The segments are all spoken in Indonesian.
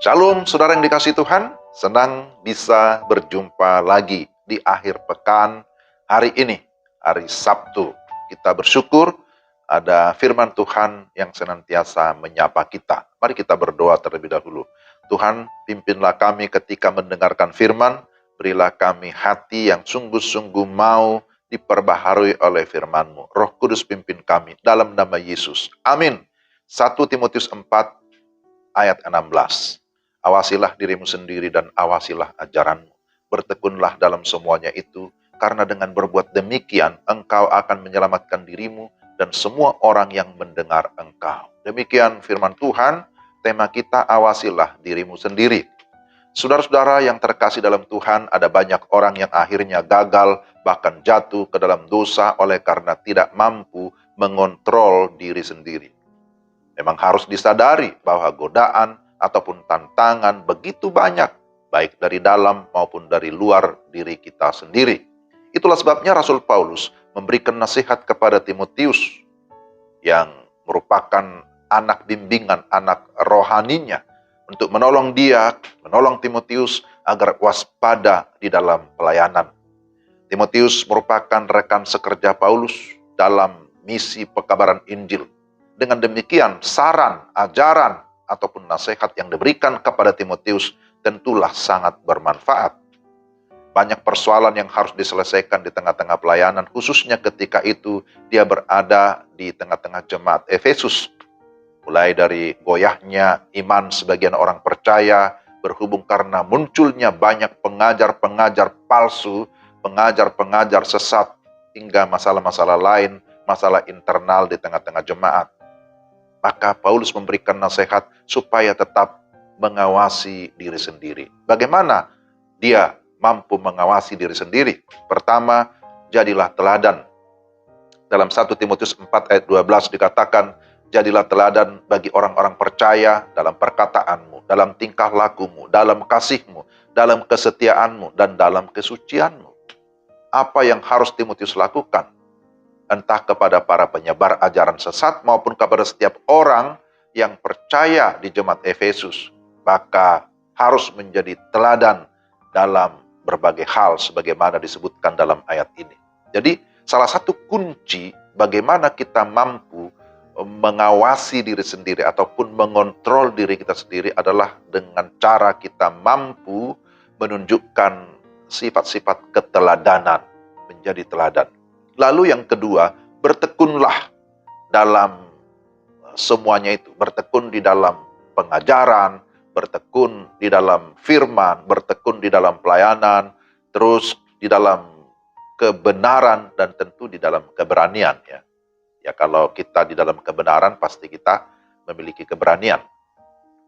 Shalom saudara yang dikasihi Tuhan, senang bisa berjumpa lagi di akhir pekan hari ini, hari Sabtu. Kita bersyukur ada firman Tuhan yang senantiasa menyapa kita. Mari kita berdoa terlebih dahulu. Tuhan, pimpinlah kami ketika mendengarkan firman, berilah kami hati yang sungguh-sungguh mau diperbaharui oleh firman-Mu. Roh Kudus pimpin kami dalam nama Yesus. Amin. 1 Timotius 4 ayat 16. Awasilah dirimu sendiri dan awasilah ajaranmu. Bertekunlah dalam semuanya itu, karena dengan berbuat demikian, engkau akan menyelamatkan dirimu dan semua orang yang mendengar engkau. Demikian firman Tuhan, tema kita awasilah dirimu sendiri. Saudara-saudara yang terkasih dalam Tuhan, ada banyak orang yang akhirnya gagal, bahkan jatuh ke dalam dosa oleh karena tidak mampu mengontrol diri sendiri. Memang harus disadari bahwa godaan ataupun tantangan begitu banyak, baik dari dalam maupun dari luar diri kita sendiri. Itulah sebabnya Rasul Paulus memberikan nasihat kepada Timotius yang merupakan anak bimbingan, anak rohaninya, untuk menolong dia, menolong Timotius agar waspada di dalam pelayanan. Timotius merupakan rekan sekerja Paulus dalam misi pekabaran Injil. Dengan demikian, saran, ajaran, ataupun nasihat yang diberikan kepada Timotius tentulah sangat bermanfaat. Banyak persoalan yang harus diselesaikan di tengah-tengah pelayanan, khususnya ketika itu dia berada di tengah-tengah jemaat Efesus. Mulai dari goyahnya iman sebagian orang percaya, berhubung karena munculnya banyak pengajar-pengajar palsu, pengajar-pengajar sesat, hingga masalah-masalah lain, masalah internal di tengah-tengah jemaat. Maka Paulus memberikan nasihat supaya tetap mengawasi diri sendiri. Bagaimana dia mampu mengawasi diri sendiri? Pertama, jadilah teladan. Dalam 1 Timotius 4 ayat 12 dikatakan, jadilah teladan bagi orang-orang percaya dalam perkataanmu, dalam tingkah lakumu, dalam kasihmu, dalam kesetiaanmu, dan dalam kesucianmu. Apa yang harus Timotius lakukan? Entah kepada para penyebar ajaran sesat maupun kepada setiap orang yang percaya di jemaat Efesus, maka harus menjadi teladan dalam berbagai hal sebagaimana disebutkan dalam ayat ini. Jadi salah satu kunci bagaimana kita mampu mengawasi diri sendiri ataupun mengontrol diri kita sendiri adalah dengan cara kita mampu menunjukkan sifat-sifat keteladanan, menjadi teladan. Lalu yang kedua, bertekunlah dalam semuanya itu. Bertekun di dalam pengajaran, bertekun di dalam firman, bertekun di dalam pelayanan, terus di dalam kebenaran, dan tentu di dalam keberanian. Ya, kalau kita di dalam kebenaran, pasti kita memiliki keberanian.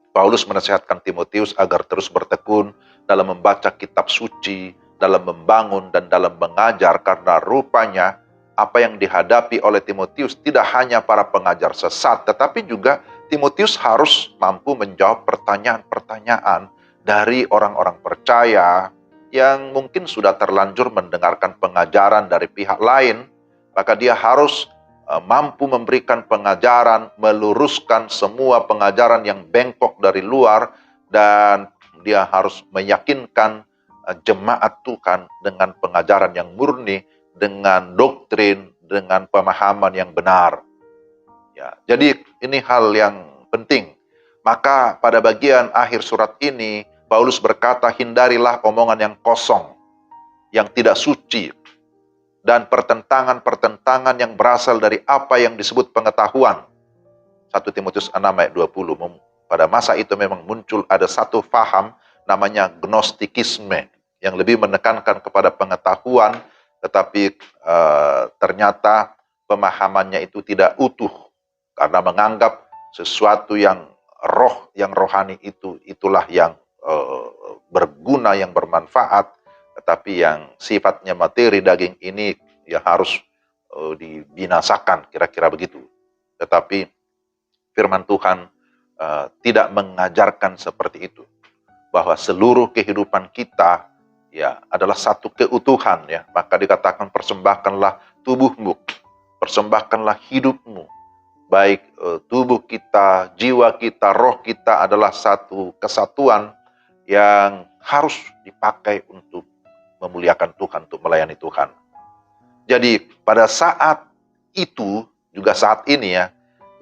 Paulus menasihatkan Timotius agar terus bertekun dalam membaca kitab suci, dalam membangun dan dalam mengajar, karena rupanya apa yang dihadapi oleh Timotius tidak hanya para pengajar sesat, tetapi juga Timotius harus mampu menjawab pertanyaan-pertanyaan dari orang-orang percaya yang mungkin sudah terlanjur mendengarkan pengajaran dari pihak lain. Maka dia harus mampu memberikan pengajaran, meluruskan semua pengajaran yang bengkok dari luar, dan dia harus meyakinkan jemaat Tuhan dengan pengajaran yang murni, dengan doktrin, dengan pemahaman yang benar. Ya, jadi ini hal yang penting. Maka pada bagian akhir surat ini, Paulus berkata, hindarilah omongan yang kosong, yang tidak suci, dan pertentangan-pertentangan yang berasal dari apa yang disebut pengetahuan. 1 Timotius 6 ayat 20. Pada masa itu memang muncul ada satu faham namanya gnostikisme, yang lebih menekankan kepada pengetahuan, tetapi ternyata pemahamannya itu tidak utuh, karena menganggap sesuatu yang rohani itulah yang berguna, yang bermanfaat, tetapi yang sifatnya materi daging ini ya harus dibinasakan, kira-kira begitu. Tetapi firman Tuhan tidak mengajarkan seperti itu, bahwa seluruh kehidupan kita ya adalah satu keutuhan. Maka dikatakan persembahkanlah tubuhmu, persembahkanlah hidupmu, baik tubuh kita, jiwa kita, roh kita adalah satu kesatuan yang harus dipakai untuk memuliakan Tuhan, untuk melayani Tuhan. Jadi pada saat itu, juga saat ini ya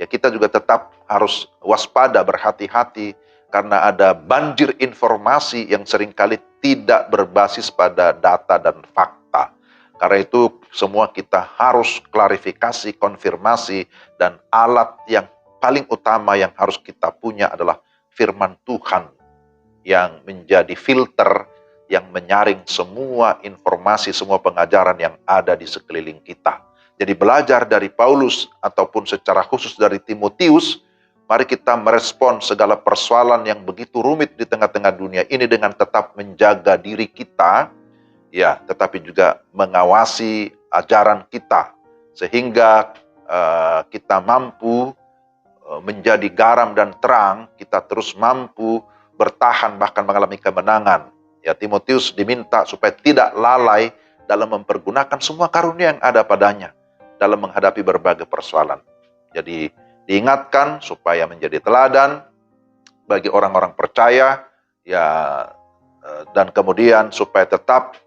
kita juga tetap harus waspada, berhati-hati, karena ada banjir informasi yang seringkali tidak berbasis pada data dan fakta. Karena itu semua kita harus klarifikasi, konfirmasi, dan alat yang paling utama yang harus kita punya adalah firman Tuhan yang menjadi filter yang menyaring semua informasi, semua pengajaran yang ada di sekeliling kita. Jadi belajar dari Paulus ataupun secara khusus dari Timotius, mari kita merespon segala persoalan yang begitu rumit di tengah-tengah dunia ini dengan tetap menjaga diri kita, ya, tetapi juga mengawasi ajaran kita, sehingga kita mampu menjadi garam dan terang, kita terus mampu bertahan bahkan mengalami kemenangan. Ya, Timotius diminta supaya tidak lalai dalam mempergunakan semua karunia yang ada padanya dalam menghadapi berbagai persoalan. Jadi diingatkan supaya menjadi teladan bagi orang-orang percaya, ya, dan kemudian supaya tetap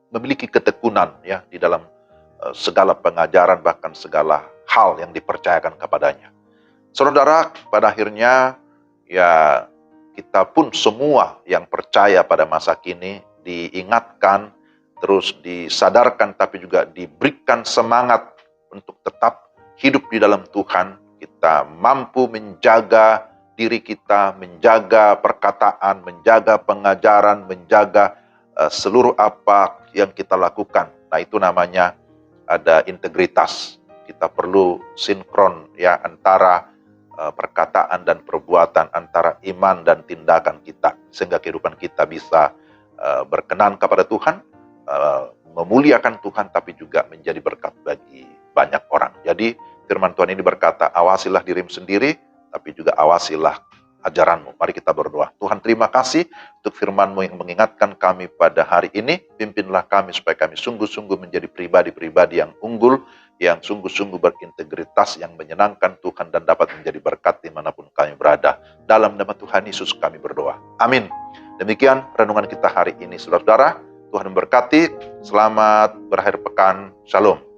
memiliki ketekunan ya di dalam segala pengajaran, bahkan segala hal yang dipercayakan kepadanya. Saudara, pada akhirnya ya kita pun semua yang percaya pada masa kini diingatkan, terus disadarkan, tapi juga diberikan semangat untuk tetap hidup di dalam Tuhan. Kita mampu menjaga diri kita, menjaga perkataan, menjaga pengajaran, menjaga seluruh apa yang kita lakukan. Nah, itu namanya ada integritas. Kita perlu sinkron ya antara perkataan dan perbuatan, antara iman dan tindakan kita, sehingga kehidupan kita bisa berkenan kepada Tuhan, memuliakan Tuhan, tapi juga menjadi berkat bagi banyak orang. Jadi firman Tuhan ini berkata, awasilah dirimu sendiri, tapi juga awasilah ajaranmu. Mari kita berdoa. Tuhan, terima kasih untuk firman-Mu yang mengingatkan kami pada hari ini. Pimpinlah kami supaya kami sungguh-sungguh menjadi pribadi-pribadi yang unggul, yang sungguh-sungguh berintegritas, yang menyenangkan Tuhan, dan dapat menjadi berkat dimanapun kami berada. Dalam nama Tuhan Yesus kami berdoa. Amin. Demikian renungan kita hari ini, saudara-saudara. Tuhan memberkati. Selamat berakhir pekan. Shalom.